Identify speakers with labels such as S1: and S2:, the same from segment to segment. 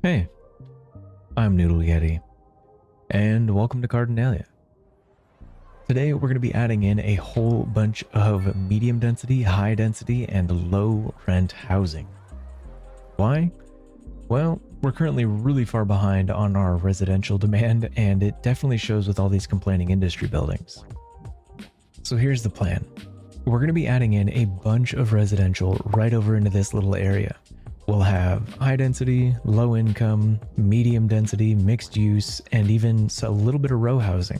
S1: Hey, I'm Noodle Yeti, and welcome to Cardinalia. Today we're going to be adding in a whole bunch of medium density, high density, and low rent housing. Why? Well, we're currently really far behind on our residential demand, and it definitely shows with all these complaining industry buildings. So here's the plan. We're going to be adding in a bunch of residential right over into this little area. We'll have high density, low income, medium density, mixed use, and even a little bit of row housing.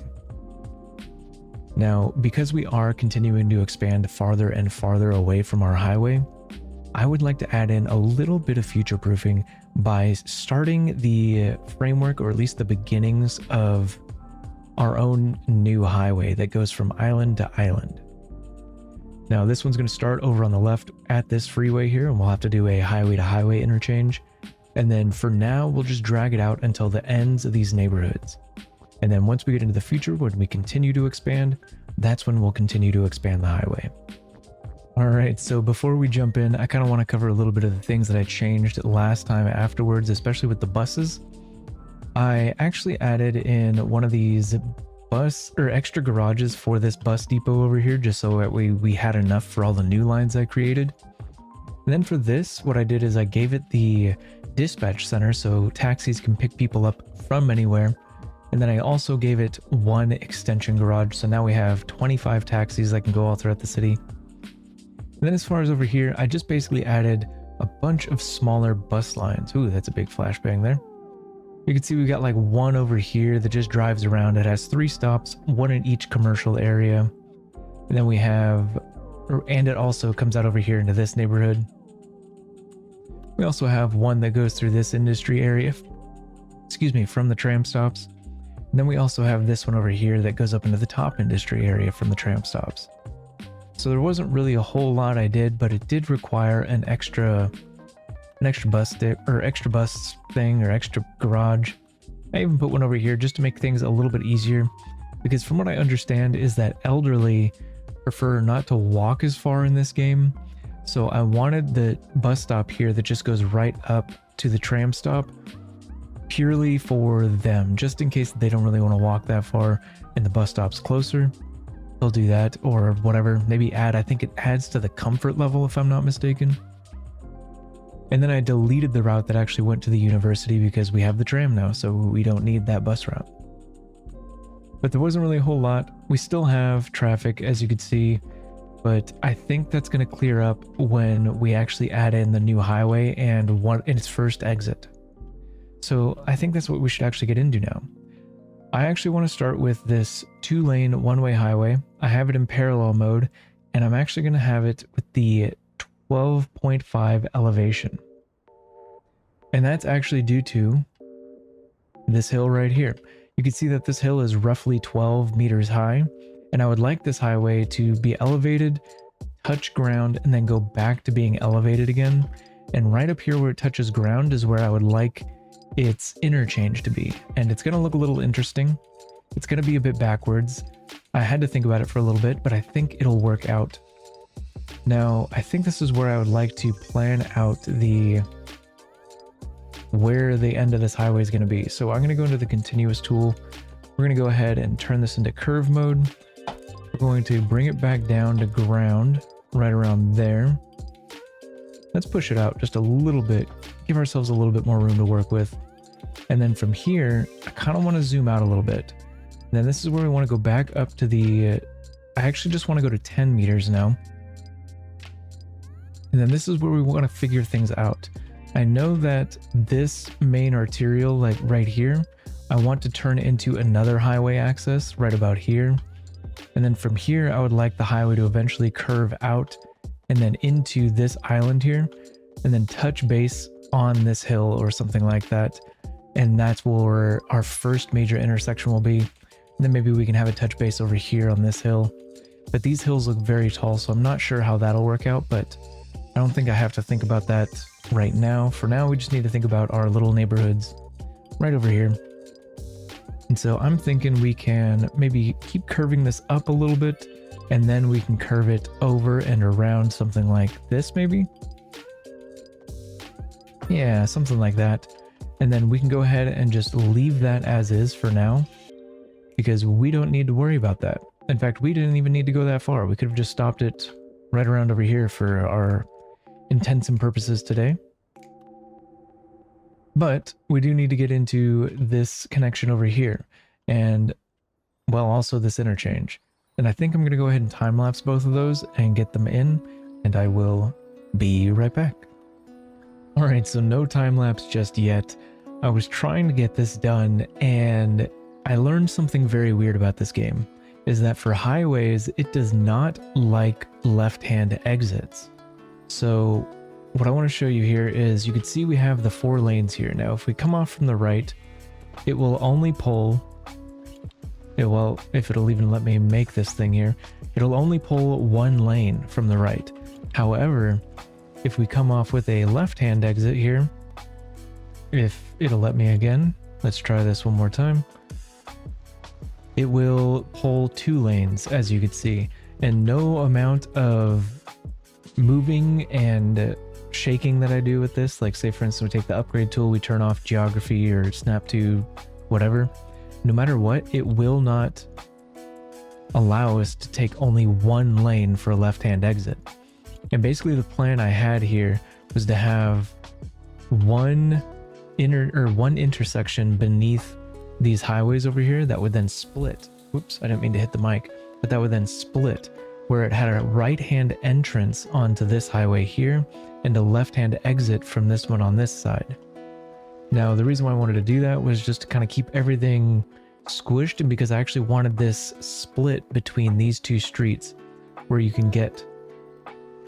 S1: Now, because we are continuing to expand farther and farther away from our highway, I would like to add in a little bit of future proofing by starting the framework, or at least the beginnings of our own new highway that goes from island to island. Now this one's going to start over on the left at this freeway here, and we'll have to do a highway to highway interchange. And then for now, we'll just drag it out until the ends of these neighborhoods. And then once we get into the future, when we continue to expand, that's when we'll continue to expand the highway. All right, so before we jump in, I kind of want to cover a little bit of the things that I changed last time afterwards, especially with the buses. I actually added in one of these bus or extra garages for this bus depot over here, just so that we had enough for all the new lines I created. And then for this, what I did is I gave it the dispatch center so taxis can pick people up from anywhere. And then I also gave it one extension garage, so now we have 25 taxis that can go all throughout the city. And then as far as over here, I just basically added a bunch of smaller bus lines. Ooh, that's a big flashbang there. You can see we got like one over here that just drives around. It has 3 stops, one in each commercial area. And then we have, and it also comes out over here into this neighborhood. We also have one that goes through this industry area, from the tram stops. And then we also have this one over here that goes up into the top industry area from the tram stops. So there wasn't really a whole lot I did, but it did require an extra bus stick or extra bus thing or extra garage. I even put one over here just to make things a little bit easier, because from what I understand is that elderly prefer not to walk as far in this game. So I wanted the bus stop here that just goes right up to the tram stop purely for them, just in case they don't really want to walk that far and the bus stop's closer. They'll do that, or whatever, maybe I think it adds to the comfort level if I'm not mistaken. And then I deleted the route that actually went to the university because we have the tram now, so we don't need that bus route. But there wasn't really a whole lot. We still have traffic, as you could see, but I think that's going to clear up when we actually add in the new highway and its first exit. So I think that's what we should actually get into now. I actually want to start with this 2-lane one-way highway. I have it in parallel mode, and I'm actually going to have it with the 12.5 elevation. And that's actually due to this hill right here. You can see that this hill is roughly 12 meters high, and I would like this highway to be elevated, touch ground, and then go back to being elevated again. And right up here where it touches ground is where I would like its interchange to be. And it's going to look a little interesting. It's going to be a bit backwards. I had to think about it for a little bit, but I think it'll work out. Now, I think this is where I would like to plan out where the end of this highway is going to be. So I'm going to go into the continuous tool. We're going to go ahead and turn this into curve mode. We're going to bring it back down to ground right around there. Let's push it out just a little bit, give ourselves a little bit more room to work with. And then from here, I kind of want to zoom out a little bit. And then this is where we want to go back up to I actually just want to go to 10 meters now. And then this is where we want to figure things out. I know that this main arterial, like right here, I want to turn into another highway access right about here. And then from here, I would like the highway to eventually curve out and then into this island here, and then touch base on this hill or something like that. And that's where our first major intersection will be. And then maybe we can have a touch base over here on this hill. But these hills look very tall, so I'm not sure how that'll work out, but I don't think I have to think about that right now. For now, we just need to think about our little neighborhoods right over here. And so I'm thinking we can maybe keep curving this up a little bit, and then we can curve it over and around something like this maybe. Yeah, something like that. And then we can go ahead and just leave that as is for now, because we don't need to worry about that. In fact, we didn't even need to go that far. We could have just stopped it right around over here for our intents and purposes today. But we do need to get into this connection over here, and well, also this interchange. And I think I'm going to go ahead and time lapse both of those and get them in, and I will be right back. All right, so no time lapse just yet. I was trying to get this done, and I learned something very weird about this game, is that for highways, it does not like left-hand exits. So what I want to show you here is, you can see we have the 4 lanes here. Now, if we come off from the right, it will only pull, well, if it'll even let me make this thing here, it'll only pull 1 lane from the right. However, if we come off with a left-hand exit here, if it'll let me again, let's try this one more time. It will pull 2 lanes, as you can see, and no amount of moving and shaking that I do with this, like say for instance we take the upgrade tool, we turn off geography or snap to whatever, no matter what, it will not allow us to take only 1 lane for a left-hand exit. And basically the plan I had here was to have one intersection beneath these highways over here that would then split. Whoops, I didn't mean to hit the mic, but that would then split, where it had a right-hand entrance onto this highway here and a left-hand exit from this one on this side. Now, the reason why I wanted to do that was just to kind of keep everything squished, and because I actually wanted this split between these 2 streets, where you can get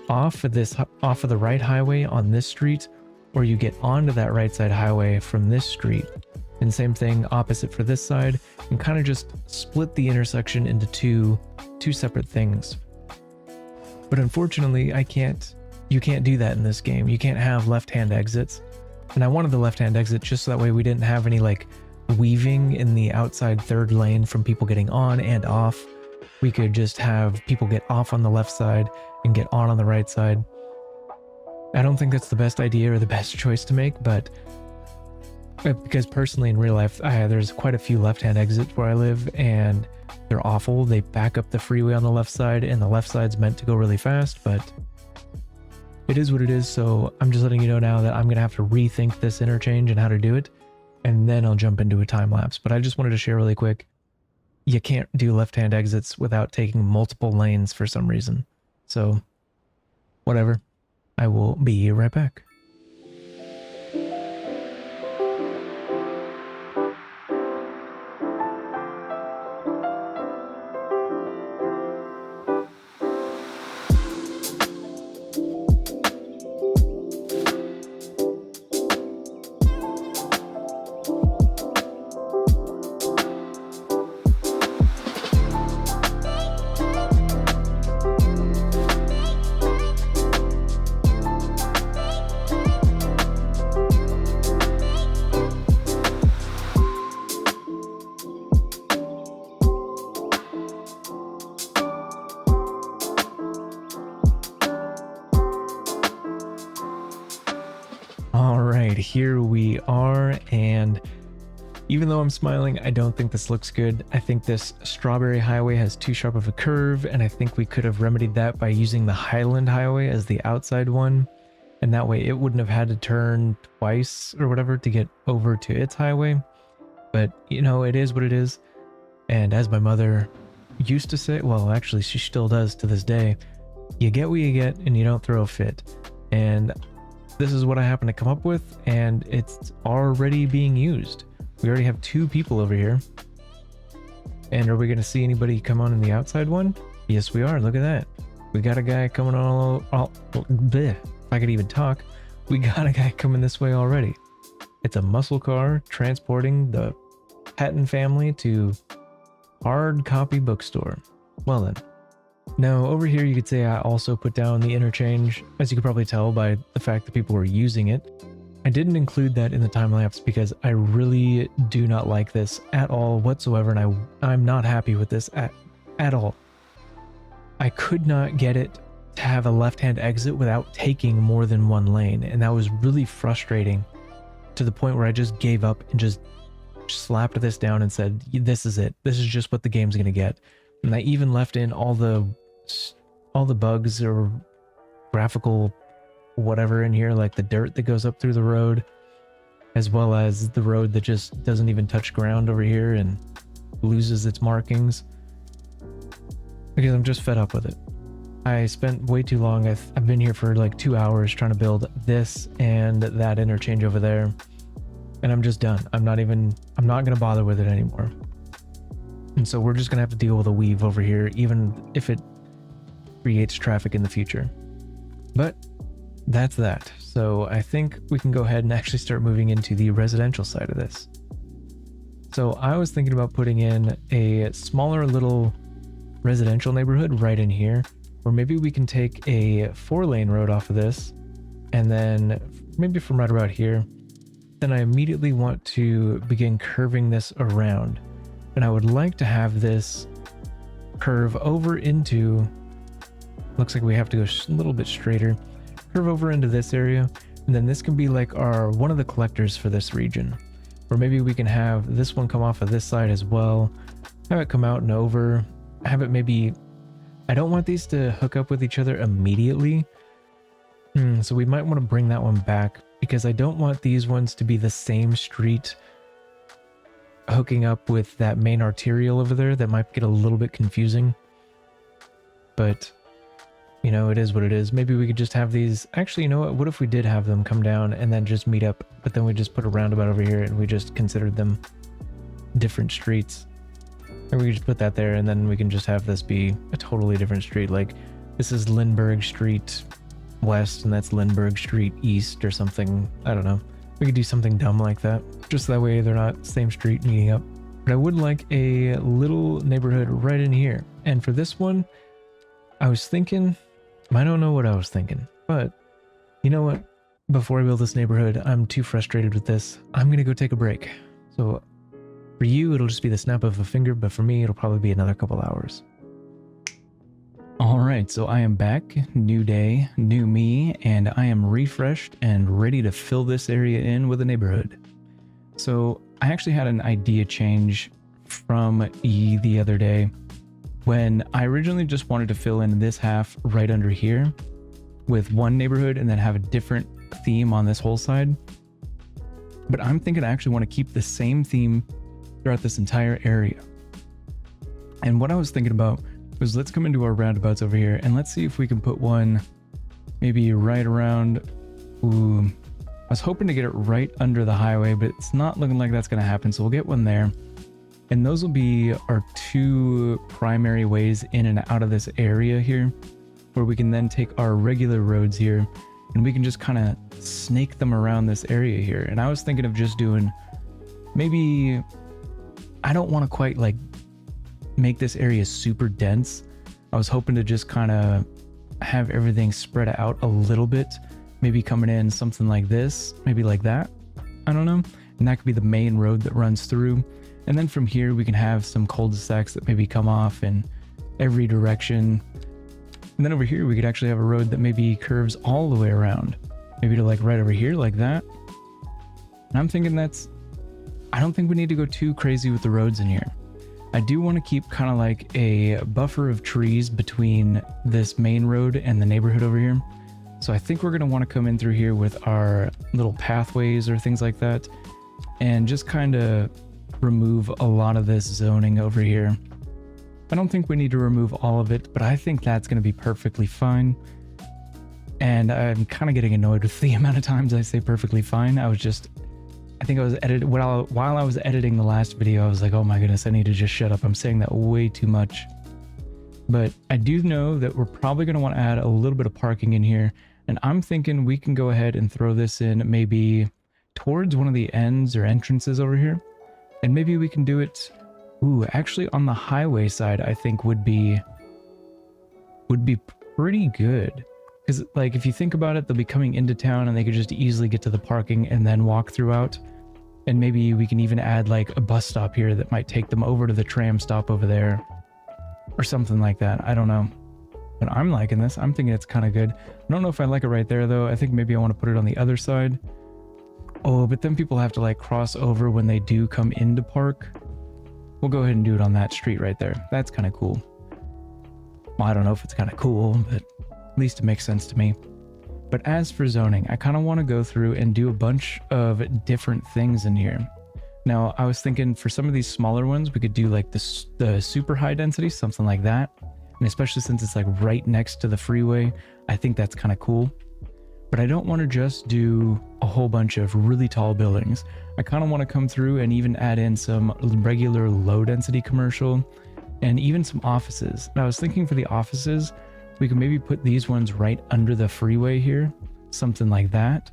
S1: off of the right highway on this street, or you get onto that right side highway from this street. And same thing opposite for this side, and kind of just split the intersection into two separate things. But unfortunately, you can't do that in this game. You can't have left-hand exits. And I wanted the left-hand exit just so that way we didn't have any like weaving in the outside 3rd lane from people getting on and off. We could just have people get off on the left side and get on the right side. I don't think that's the best idea or the best choice to make, but because personally in real life, there's quite a few left-hand exits where I live, and they're awful. They back up the freeway on the left side, and the left side's meant to go really fast, but it is what it is. So I'm just letting you know now that I'm going to have to rethink this interchange and how to do it, and then I'll jump into a time lapse. But I just wanted to share really quick, you can't do left-hand exits without taking multiple lanes for some reason. So whatever, I will be right back. Here we are, and even though I'm smiling, I don't think this looks good. I think this Strawberry Highway has too sharp of a curve, and I think we could have remedied that by using the Highland Highway as the outside one, and that way it wouldn't have had to turn twice or whatever to get over to its highway. But you know, it is what it is, and as my mother used to say, well actually she still does to this day, you get what you get and you don't throw a fit. And this is what I happen to come up with, and it's already being used. We already have 2 people over here. And are we going to see anybody come on in the outside one? Yes, we are. Look at that. We got a guy coming bleh, if I could even talk. We got a guy coming this way already. It's a muscle car transporting the Patton family to hard copy bookstore. Well then. Now over here you could say I also put down the interchange, as you could probably tell by the fact that people were using it. I didn't include that in the time lapse because I really do not like this at all whatsoever, and I'm not happy with this at all. I could not get it to have a left-hand exit without taking more than 1 lane, and that was really frustrating. to the point where I just gave up and just slapped this down and said, this is it. This is just what the game's going to get. And I even left in all the bugs or graphical whatever in here, like the dirt that goes up through the road, as well as the road that just doesn't even touch ground over here and loses its markings, because I'm just fed up with it. I spent way too long. I've been here for like 2 hours trying to build this and that interchange over there, and I'm just done. I'm not going to bother with it anymore. And so we're just going to have to deal with a weave over here, even if it creates traffic in the future. But that's that. So I think we can go ahead and actually start moving into the residential side of this. So I was thinking about putting in a smaller little residential neighborhood right in here, or maybe we can take a 4-lane road off of this, and then maybe from right about here, then I immediately want to begin curving this around. And I would like to have this curve over into, looks like we have to go a little bit straighter, curve over into this area, and then this can be like one of the collectors for this region. Or maybe we can have this one come off of this side as well, have it come out and over, have it maybe, I don't want these to hook up with each other immediately. So we might want to bring that one back, because I don't want these ones to be the same street hooking up with that main arterial over there. That might get a little bit confusing, but you know, it is what it is. Maybe we could just have these, actually, you know what if we did have them come down and then just meet up, but then we just put a roundabout over here and we just considered them different streets. Or we could just put that there, and then we can just have this be a totally different street. Like, this is Lindbergh Street West, and that's Lindbergh Street East or something. I don't know. We could do something dumb like that. Just that way they're not same street meeting up. But I would like a little neighborhood right in here. And for this one, I was thinking, I don't know what I was thinking, but you know what? Before I build this neighborhood, I'm too frustrated with this. I'm going to go take a break. So for you, it'll just be the snap of a finger, but for me, it'll probably be another couple hours. All right, so I am back, new day, new me, and I am refreshed and ready to fill this area in with a neighborhood. So I actually had an idea change from the other day, when I originally just wanted to fill in this half right under here with one neighborhood and then have a different theme on this whole side. But I'm thinking I actually want to keep the same theme throughout this entire area. And what I was thinking about was, let's come into our roundabouts over here and let's see if we can put one maybe right around. Ooh, I was hoping to get it right under the highway, but it's not looking like that's going to happen. So we'll get one there. And those will be our two primary ways in and out of this area here, where we can then take our regular roads here and we can just kind of snake them around this area here. And I was thinking of just doing, maybe, I don't want to quite like make this area super dense. I was hoping to just kind of have everything spread out a little bit, maybe coming in something like this, maybe like that. I don't know. And that could be the main road that runs through. And then from here, we can have some cul-de-sacs that maybe come off in every direction. And then over here, we could actually have a road that maybe curves all the way around. Maybe to like right over here, like that. And I'm thinking I don't think we need to go too crazy with the roads in here. I do want to keep kind of like a buffer of trees between this main road and the neighborhood over here. So I think we're going to want to come in through here with our little pathways or things like that, and just kind of remove a lot of this zoning over here. I don't think we need to remove all of it, but I think that's going to be perfectly fine. And I'm kind of getting annoyed with the amount of times I say perfectly fine. I think I was while I was editing the last video, I was like, oh my goodness, I need to just shut up. I'm saying that way too much. But I do know that we're probably going to want to add a little bit of parking in here. And I'm thinking we can go ahead and throw this in maybe towards one of the ends or entrances over here. And maybe we can do it, actually on the highway side, I think would be pretty good. Because like, if you think about it, they'll be coming into town and they could just easily get to the parking and then walk throughout. And maybe we can even add like a bus stop here that might take them over to the tram stop over there or something like that. I don't know. But I'm liking this. I'm thinking it's kind of good. I don't know if I like it right there though. I think maybe I want to put it on the other side. Oh, but then people have to like cross over when they do come into park. We'll go ahead and do it on that street right there. That's kind of cool. Well, I don't know if it's kind of cool, but at least it makes sense to me. But as for zoning, I kind of want to go through and do a bunch of different things in here. Now, I was thinking for some of these smaller ones, we could do like the super high density, something like that. And especially since it's like right next to the freeway, I think that's kind of cool. But I don't want to just do a whole bunch of really tall buildings. I kind of want to come through and even add in some regular low density commercial and even some offices. And I was thinking for the offices, we could maybe put these ones right under the freeway here, something like that.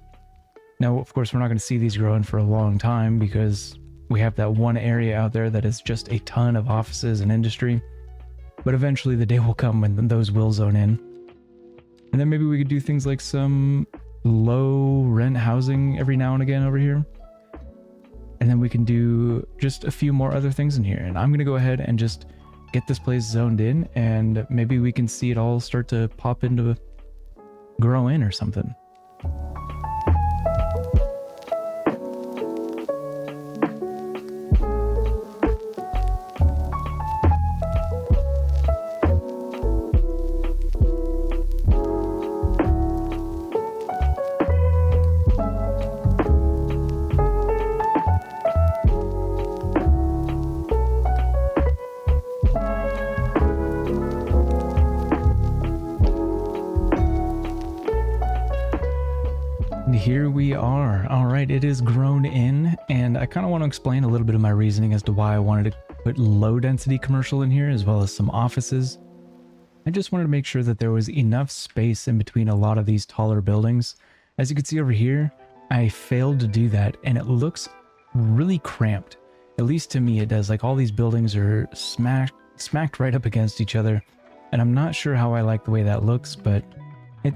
S1: Now, of course, we're not going to see these growing for a long time because we have that one area out there that is just a ton of offices and industry. But eventually the day will come when those will zone in. And then maybe we could do things like some low rent housing every now and again over here. And then we can do just a few more other things in here. And I'm going to go ahead and just get this place zoned in, and maybe we can see it all start to pop into grow in or something. Here we are. All right, it is grown in, and I kind of want to explain a little bit of my reasoning as to why I wanted to put low density commercial in here as well as some offices. I just wanted to make sure that there was enough space in between a lot of these taller buildings. As you can see over here, I failed to do that, and it looks really cramped. At least to me it does. Like all these buildings are smacked right up against each other, and I'm not sure how I like the way that looks, but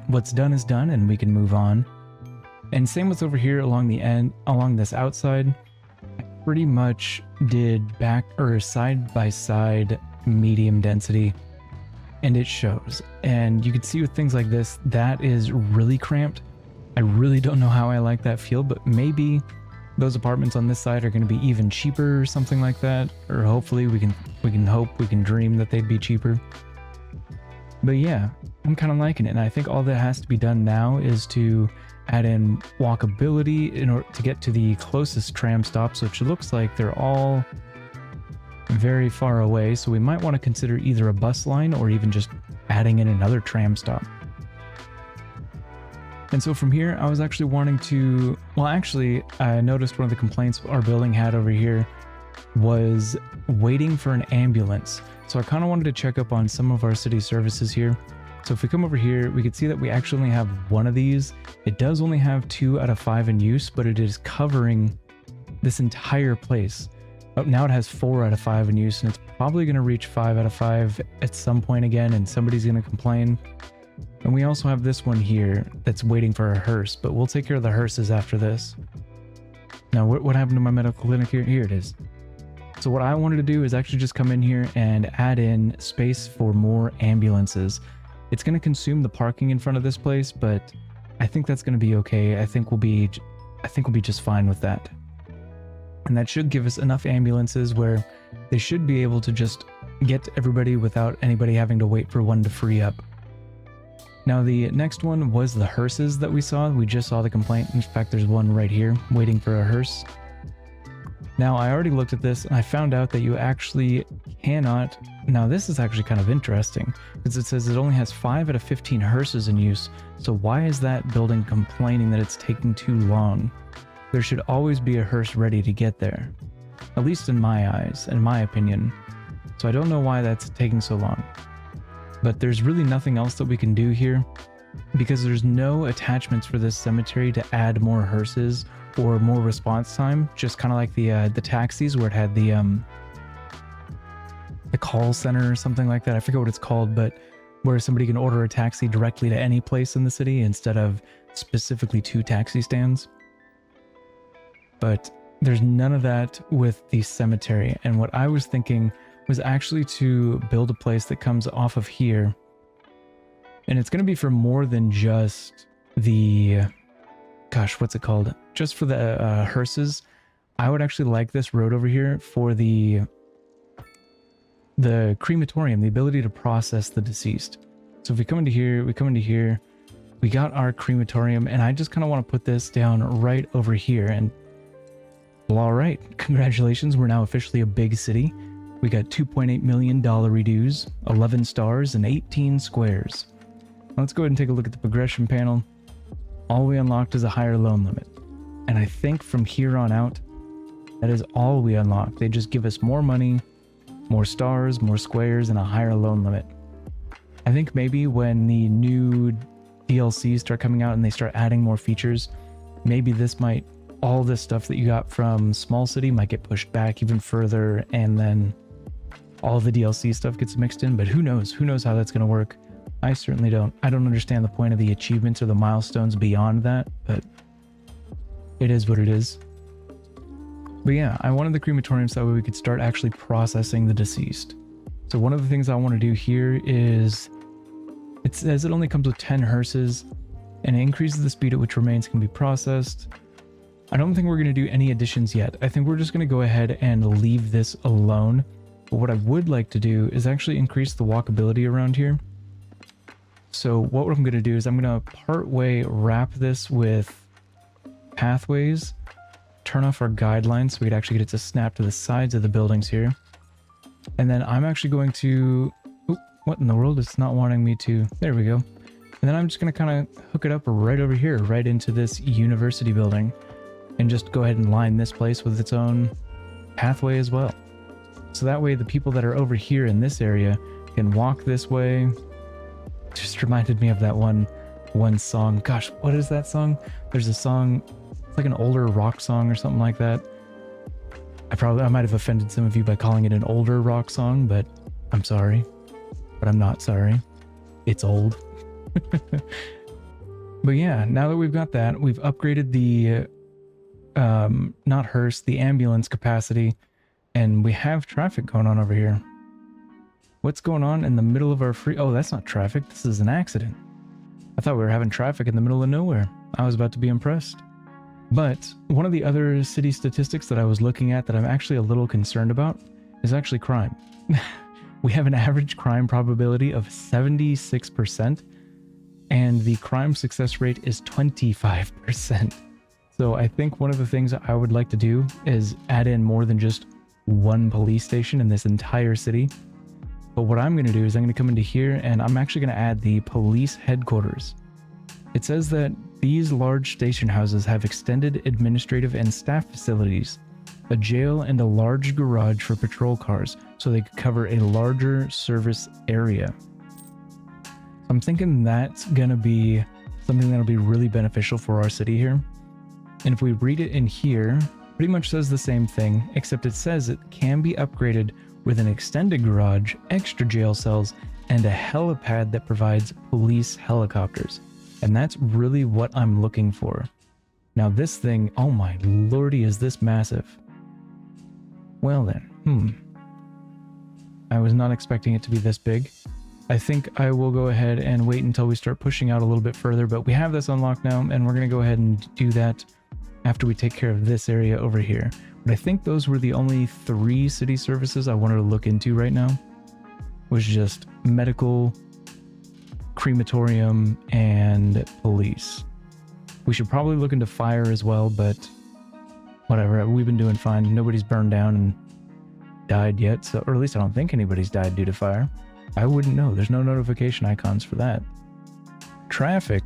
S1: what's done is done, and we can move on. And same with over here along the end, along this outside, I pretty much did back or side by side medium density, and it shows. And you can see with things like this, that is really cramped. I really don't know how I like that feel, but maybe those apartments on this side are going to be even cheaper or something like that. Or hopefully we can dream that they'd be cheaper. But yeah, I'm kind of liking it. And I think all that has to be done now is to add in walkability in order to get to the closest tram stops, which looks like they're all very far away. So we might want to consider either a bus line or even just adding in another tram stop. And so from here, I was actually wanting to, well, actually, I noticed one of the complaints our building had over here was waiting for an ambulance. So I kind of wanted to check up on some of our city services here. So if we come over here, we can see that we actually only have one of these. It does only have 2 out of 5 in use, but it is covering this entire place. Oh, now it has 4 out of 5 in use, and it's probably going to reach 5 out of 5 at some point again, and somebody's going to complain. And we also have this one here that's waiting for a hearse, but we'll take care of the hearses after this. Now, what happened to my medical clinic here? Here it is. So what I wanted to do is actually just come in here and add in space for more ambulances. It's going to consume the parking in front of this place, but I think that's going to be okay. I think we'll be just fine with that. And that should give us enough ambulances where they should be able to just get everybody without anybody having to wait for one to free up. Now the next one was the hearses that we saw. We just saw the complaint. In fact, there's one right here waiting for a hearse. Now I already looked at this and I found out that you actually cannot. Now this is actually kind of interesting because it says it only has 5 out of 15 hearses in use. So why is that building complaining that it's taking too long? There should always be a hearse ready to get there. At least in my eyes, in my opinion. So I don't know why that's taking so long. But there's really nothing else that we can do here because there's no attachments for this cemetery to add more hearses or more response time. Just kind of like the taxis where it had the call center or something like that. I forget what it's called, but where somebody can order a taxi directly to any place in the city instead of specifically to taxi stands. But there's none of that with the cemetery. And what I was thinking was actually to build a place that comes off of here. And it's going to be for more than just the gosh, what's it called? Just for the hearses, I would actually like this road over here for the crematorium, the ability to process the deceased. So if we come into here, we got our crematorium, and I just kind of want to put this down right over here. And well, all right, congratulations, we're now officially a big city. We got $2.8 million dues, 11 stars, and 18 squares. Let's go ahead and take a look at the progression panel. All we unlocked is a higher loan limit. And I think from here on out, that is all we unlock. They just give us more money, more stars, more squares, and a higher loan limit. I think maybe when the new DLCs start coming out and they start adding more features, maybe all this stuff that you got from Small City might get pushed back even further, and then all the DLC stuff gets mixed in. But who knows? Who knows how that's going to work? I certainly don't. I don't understand the point of the achievements or the milestones beyond that, but it is what it is. But yeah, I wanted the crematorium so that way we could start actually processing the deceased. So one of the things I want to do here is, it says it only comes with 10 hearses, and it increases the speed at which remains can be processed. I don't think we're going to do any additions yet. I think we're just going to go ahead and leave this alone. But what I would like to do is actually increase the walkability around here. So what I'm going to do is I'm going to partway wrap this with pathways, turn off our guidelines so we could actually get it to snap to the sides of the buildings here. And then I'm actually going to... Oop, what in the world? It's not wanting me to... There we go. And then I'm just going to kind of hook it up right over here, right into this university building. And just go ahead and line this place with its own pathway as well. So that way the people that are over here in this area can walk this way. Just reminded me of that one song. Gosh, what is that song? There's a song, it's like an older rock song or something like that. I might have offended some of you by calling it an older rock song, but I'm sorry. But I'm not sorry. It's old. But yeah, now that we've got that, we've upgraded the not hearse, the ambulance capacity, and we have traffic going on over here. What's going on in the middle of our free... Oh, that's not traffic. This is an accident. I thought we were having traffic in the middle of nowhere. I was about to be impressed. But one of the other city statistics that I was looking at that I'm actually a little concerned about is actually crime. We have an average crime probability of 76%, and the crime success rate is 25%. So I think one of the things I would like to do is add in more than just one police station in this entire city. But what I'm going to do is I'm going to come into here and I'm actually going to add the police headquarters. It says that these large station houses have extended administrative and staff facilities, a jail, and a large garage for patrol cars, so they could cover a larger service area. I'm thinking that's going to be something that'll be really beneficial for our city here. And if we read it in here, pretty much says the same thing, except it says it can be upgraded with an extended garage, extra jail cells, and a helipad that provides police helicopters. And that's really what I'm looking for. Now this thing, oh my lordy, is this massive. Well then, I was not expecting it to be this big. I think I will go ahead and wait until we start pushing out a little bit further, but we have this unlocked now, and we're going to go ahead and do that after we take care of this area over here. But I think those were the only 3 city services I wanted to look into right now. Was just medical, crematorium, and police. We should probably look into fire as well, but whatever, we've been doing fine. Nobody's burned down and died yet, so, or at least I don't think anybody's died due to fire. I wouldn't know. There's no notification icons for that. Traffic.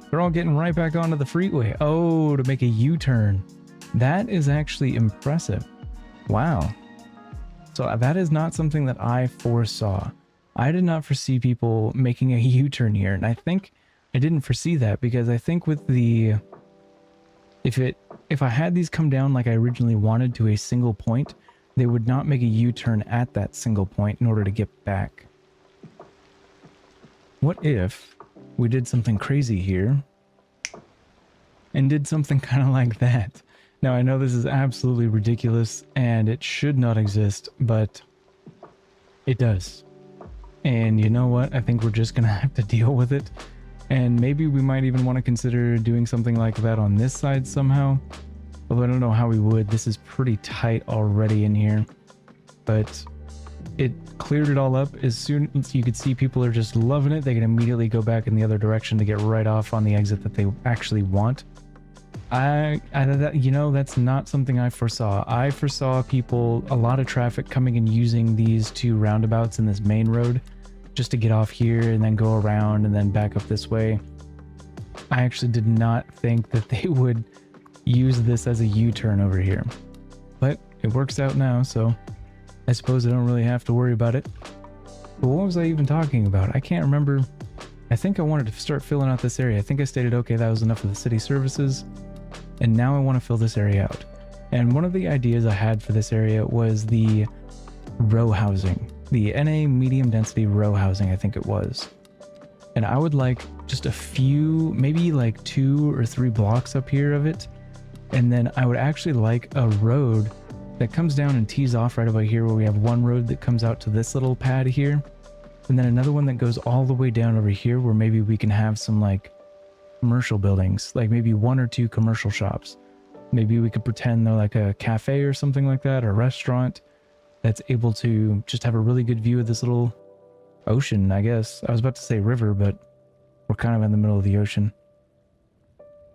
S1: They're all getting right back onto the freeway. Oh, to make a U-turn. That is actually impressive. Wow. So that is not something that I foresaw. I did not foresee people making a U-turn here, and I think I didn't foresee that because I think with the... If I had these come down like I originally wanted to a single point, they would not make a U-turn at that single point in order to get back. What if we did something crazy here and did something kind of like that? Now, I know this is absolutely ridiculous and it should not exist, but it does. And you know what? I think we're just going to have to deal with it. And maybe we might even want to consider doing something like that on this side somehow. Although I don't know how we would. This is pretty tight already in here. But it cleared it all up. As soon as you could see people are just loving it, they can immediately go back in the other direction to get right off on the exit that they actually want. That's not something I foresaw. I foresaw a lot of traffic coming and using these two roundabouts in this main road just to get off here and then go around and then back up this way. I actually did not think that they would use this as a U-turn over here, but it works out now, so I suppose I don't really have to worry about it. But what was I even talking about? I can't remember. I think I wanted to start filling out this area. I think I stated, okay, that was enough of the city services, and now I want to fill this area out. And one of the ideas I had for this area was the row housing, the NA medium density row housing, I think it was. And I would like just a few, maybe like 2 or 3 blocks up here of it. And then I would actually like a road that comes down and tees off right about here, where we have one road that comes out to this little pad here. And then another one that goes all the way down over here, where maybe we can have some like commercial buildings, like maybe 1 or 2 commercial shops. Maybe we could pretend they're like a cafe or something like that, or a restaurant that's able to just have a really good view of this little ocean, I guess. I was about to say river, but we're kind of in the middle of the ocean.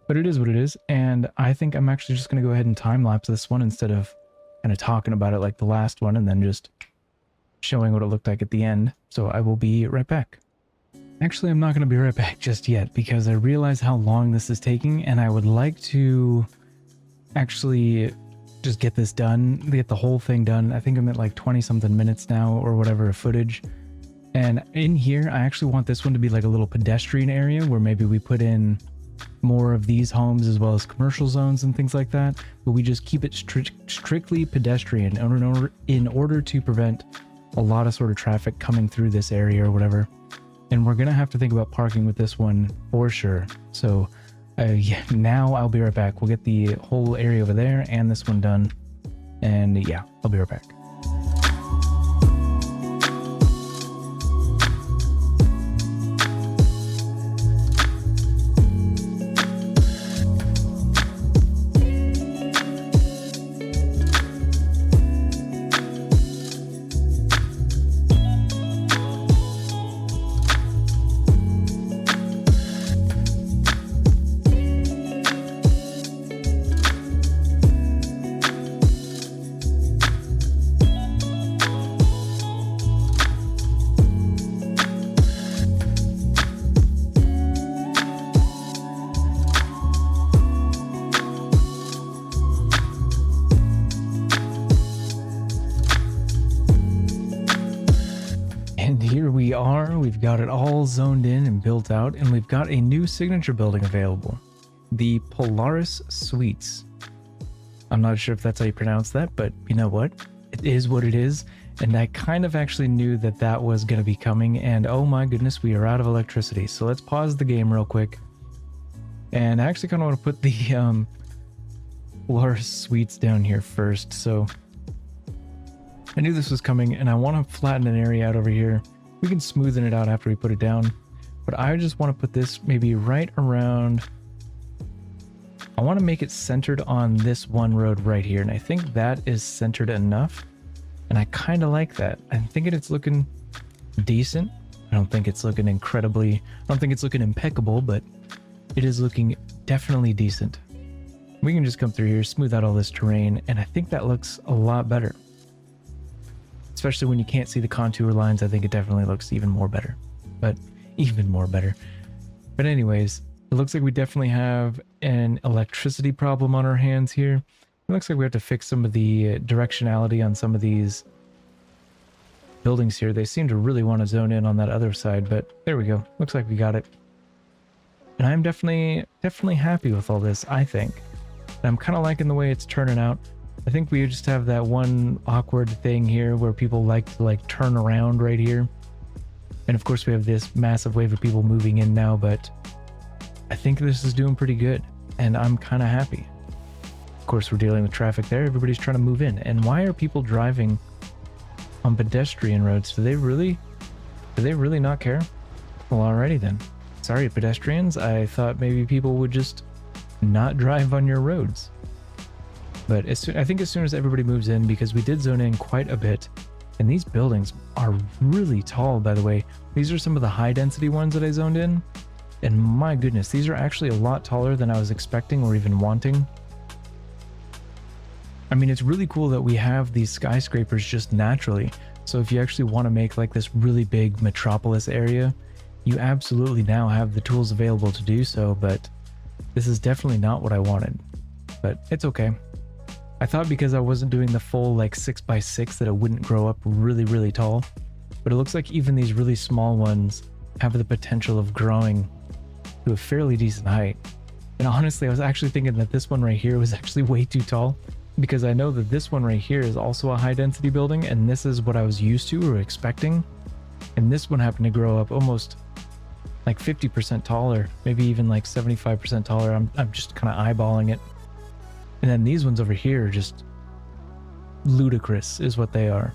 S1: But it is what it is, and I think I'm actually just going to go ahead and time-lapse this one instead of kind of talking about it like the last one and then just showing what it looked like at the end. So I will be right back. Actually, I'm not going to be right back just yet because I realize how long this is taking, and I would like to actually just get this done, get the whole thing done. I think I'm at like 20 something minutes now or whatever of footage. And in here, I actually want this one to be like a little pedestrian area where maybe we put in more of these homes as well as commercial zones and things like that. But we just keep it strictly pedestrian in order to prevent a lot of sort of traffic coming through this area or whatever. And we're going to have to think about parking with this one for sure. So yeah, now I'll be right back. We'll get the whole area over there and this one done. And yeah, I'll be right back. We've got it all zoned in and built out, and we've got a new signature building available, the Polaris Suites. I'm not sure if that's how you pronounce that, but you know what? It is what it is, and I kind of actually knew that that was going to be coming, and oh my goodness, we are out of electricity. So let's pause the game real quick, and I actually kind of want to put the Polaris Suites down here first. So I knew this was coming, and I want to flatten an area out over here. We can smoothen it out after we put it down, but I just want to put this maybe right around. I want to make it centered on this one road right here, and I think that is centered enough, and I kind of like that. I'm thinking it's looking decent. I don't think it's looking incredibly, I don't think it's looking impeccable, but it is looking definitely decent. We can just come through here, smooth out all this terrain, and I think that looks a lot better. Especially when you can't see the contour lines, I think it definitely looks even more better. But anyways, it looks like we definitely have an electricity problem on our hands here. It looks like we have to fix some of the directionality on some of these buildings here. They seem to really want to zone in on that other side, but there we go. Looks like we got it. And I'm definitely happy with all this, I think. And I'm kind of liking the way it's turning out. I think we just have that one awkward thing here where people like to like turn around right here. And of course we have this massive wave of people moving in now, but I think this is doing pretty good and I'm kind of happy. Of course we're dealing with traffic there. Everybody's trying to move in. And why are people driving on pedestrian roads? Do they really not care? Well, alrighty then. sorry, pedestrians. I thought maybe people would just not drive on your roads. But I think as soon as everybody moves in, because we did zone in quite a bit, and these buildings are really tall, by the way. These are some of the high density ones that I zoned in. And my goodness, these are actually a lot taller than I was expecting or even wanting. I mean, it's really cool that we have these skyscrapers just naturally. So if you actually want to make like this really big metropolis area, you absolutely now have the tools available to do so, but this is definitely not what I wanted. But it's okay. I thought because I wasn't doing the full like 6x6 that it wouldn't grow up really, really tall. But it looks like even these really small ones have the potential of growing to a fairly decent height. And honestly, I was actually thinking that this one right here was actually way too tall, because I know that this one right here is also a high density building, and this is what I was used to or expecting. And this one happened to grow up almost like 50% taller, maybe even like 75% taller. I'm just kind of eyeballing it. And then these ones over here are just ludicrous is what they are.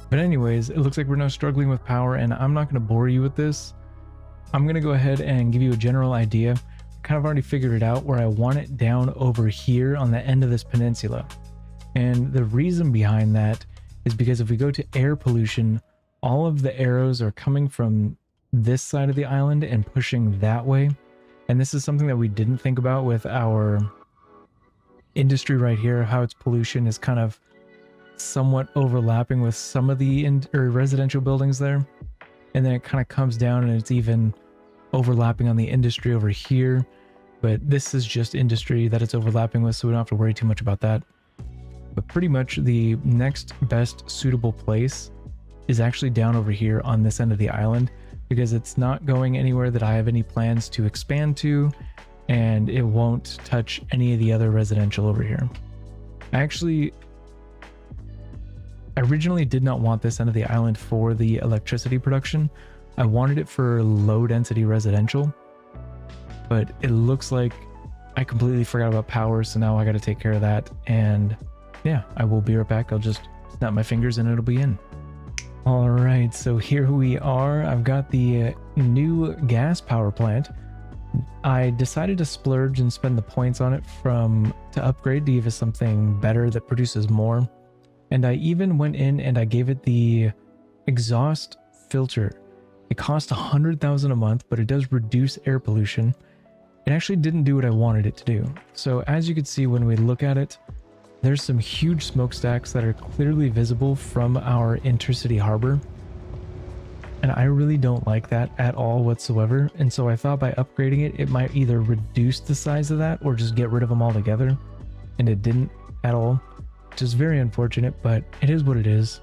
S1: But anyways, it looks like we're now struggling with power, and I'm not going to bore you with this. I'm going to go ahead and give you a general idea. I kind of already figured it out where I want it down over here on the end of this peninsula. And the reason behind that is because if we go to air pollution, all of the arrows are coming from this side of the island and pushing that way. And this is something that we didn't think about with our industry right here, how its pollution is kind of somewhat overlapping with some of the residential buildings there. And then it kind of comes down and it's even overlapping on the industry over here. But this is just industry that it's overlapping with, so we don't have to worry too much about that. But pretty much the next best suitable place is actually down over here on this end of the island, because it's not going anywhere that I have any plans to expand to, and it won't touch any of the other residential over here. I originally did not want this end of the island for the electricity production. I wanted it for low density residential, but it looks like I completely forgot about power, so now I got to take care of that. And yeah, I will be right back. I'll just snap my fingers and it'll be in. All right, so here we are. I've got the new gas power plant. I decided to splurge and spend the points on it to upgrade to give us something better that produces more. And I even went in and I gave it the exhaust filter. It cost 100,000 a month, but it does reduce air pollution. It actually didn't do what I wanted it to do. So as you can see, when we look at it, there's some huge smokestacks that are clearly visible from our intercity harbor. And I really don't like that at all whatsoever. And so I thought by upgrading it, it might either reduce the size of that or just get rid of them altogether. And it didn't at all, which is very unfortunate, but it is what it is.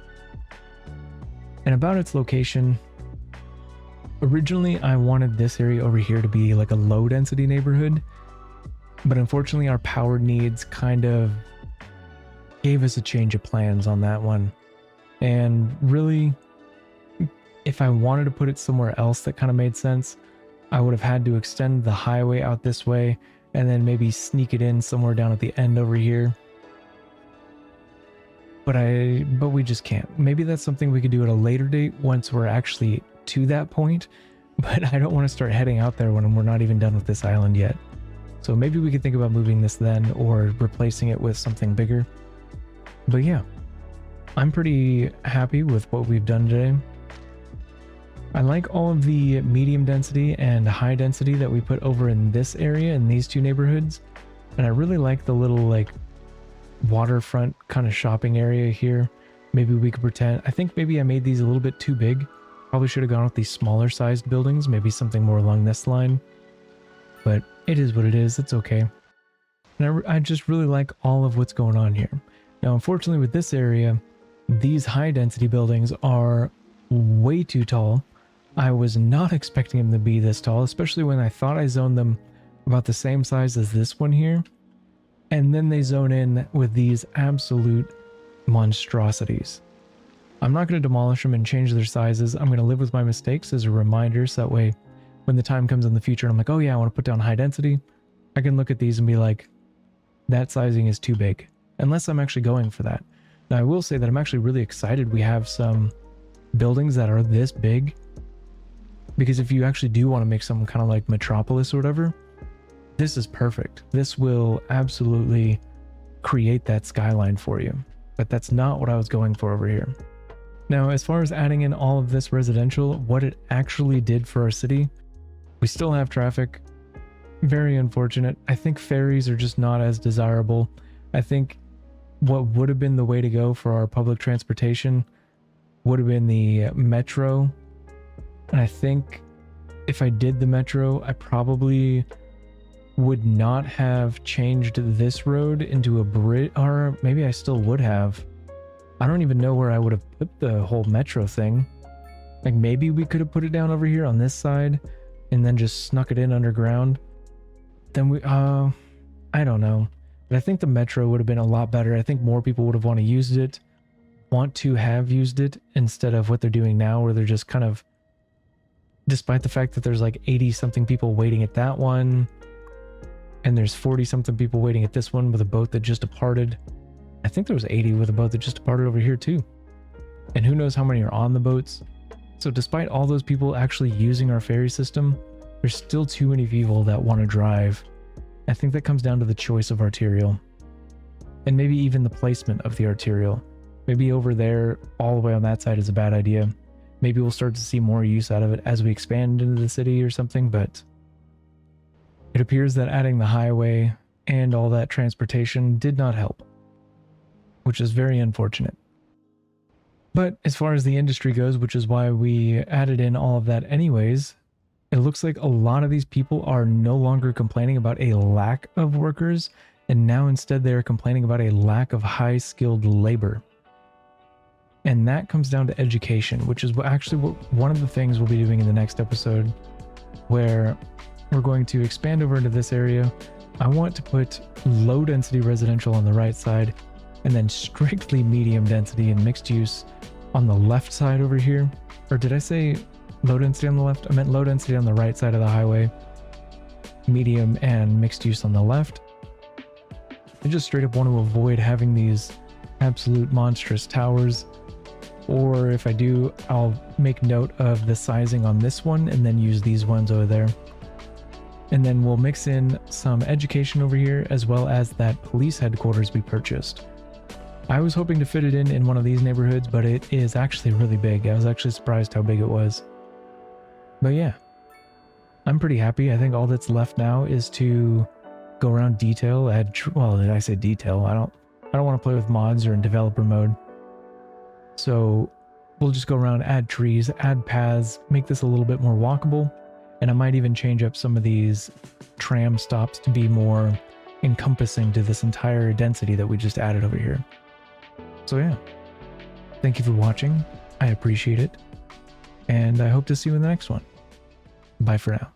S1: And about its location, originally I wanted this area over here to be like a low density neighborhood, but unfortunately our power needs kind of gave us a change of plans on that one. And really, if I wanted to put it somewhere else that kind of made sense, I would have had to extend the highway out this way and then maybe sneak it in somewhere down at the end over here. But we just can't. Maybe that's something we could do at a later date once we're actually to that point. But I don't want to start heading out there when we're not even done with this island yet. So maybe we could think about moving this then, or replacing it with something bigger. But yeah, I'm pretty happy with what we've done today. I like all of the medium density and high density that we put over in this area in these two neighborhoods. And I really like the little like waterfront kind of shopping area here. Maybe we could pretend, I think maybe I made these a little bit too big. Probably should have gone with these smaller sized buildings, maybe something more along this line. But it is what it is, it's okay. And I just really like all of what's going on here. Now, unfortunately with this area, these high density buildings are way too tall. I was not expecting them to be this tall, especially when I thought I zoned them about the same size as this one here. And then they zone in with these absolute monstrosities. I'm not going to demolish them and change their sizes. I'm going to live with my mistakes as a reminder, so that way when the time comes in the future and I'm like, oh yeah, I want to put down high density, I can look at these and be like, that sizing is too big, unless I'm actually going for that. Now I will say that I'm actually really excited we have some buildings that are this big. Because if you actually do want to make something kind of like Metropolis or whatever, this is perfect. This will absolutely create that skyline for you. But that's not what I was going for over here. Now, as far as adding in all of this residential, what it actually did for our city, we still have traffic. Very unfortunate. I think ferries are just not as desirable. I think what would have been the way to go for our public transportation would have been the metro. And I think if I did the metro, I probably would not have changed this road into a bridge, or maybe I still would have. I don't even know where I would have put the whole metro thing. Like maybe we could have put it down over here on this side and then just snuck it in underground. Then we, I don't know. But I think the metro would have been a lot better. I think more people would have want to used it instead of what they're doing now, where they're just kind of, despite the fact that there's like 80 something people waiting at that one, and there's 40 something people waiting at this one with a boat that just departed. I think there was 80 with a boat that just departed over here too. And who knows how many are on the boats. So despite all those people actually using our ferry system, there's still too many people that want to drive. I think that comes down to the choice of arterial. And maybe even the placement of the arterial. Maybe over there, all the way on that side is a bad idea. Maybe we'll start to see more use out of it as we expand into the city or something, but it appears that adding the highway and all that transportation did not help, which is very unfortunate. But as far as the industry goes, which is why we added in all of that anyways, it looks like a lot of these people are no longer complaining about a lack of workers, and now instead they are complaining about a lack of high-skilled labor. And that comes down to education, which is one of the things we'll be doing in the next episode, where we're going to expand over into this area. I want to put low density residential on the right side, and then strictly medium density and mixed use on the left side over here. Or did I say low density on the left? I meant low density on the right side of the highway, medium and mixed use on the left. I just straight up want to avoid having these absolute monstrous towers. Or if I do, I'll make note of the sizing on this one and then use these ones over there. And then we'll mix in some education over here, as well as that police headquarters we purchased. I was hoping to fit it in one of these neighborhoods, but it is actually really big. I was actually surprised how big it was. But yeah, I'm pretty happy. I think all that's left now is to go around detail, well, I say detail. I don't want to play with mods or in developer mode. So we'll just go around, add trees, add paths, make this a little bit more walkable. And I might even change up some of these tram stops to be more encompassing to this entire density that we just added over here. So yeah, thank you for watching. I appreciate it. And I hope to see you in the next one. Bye for now.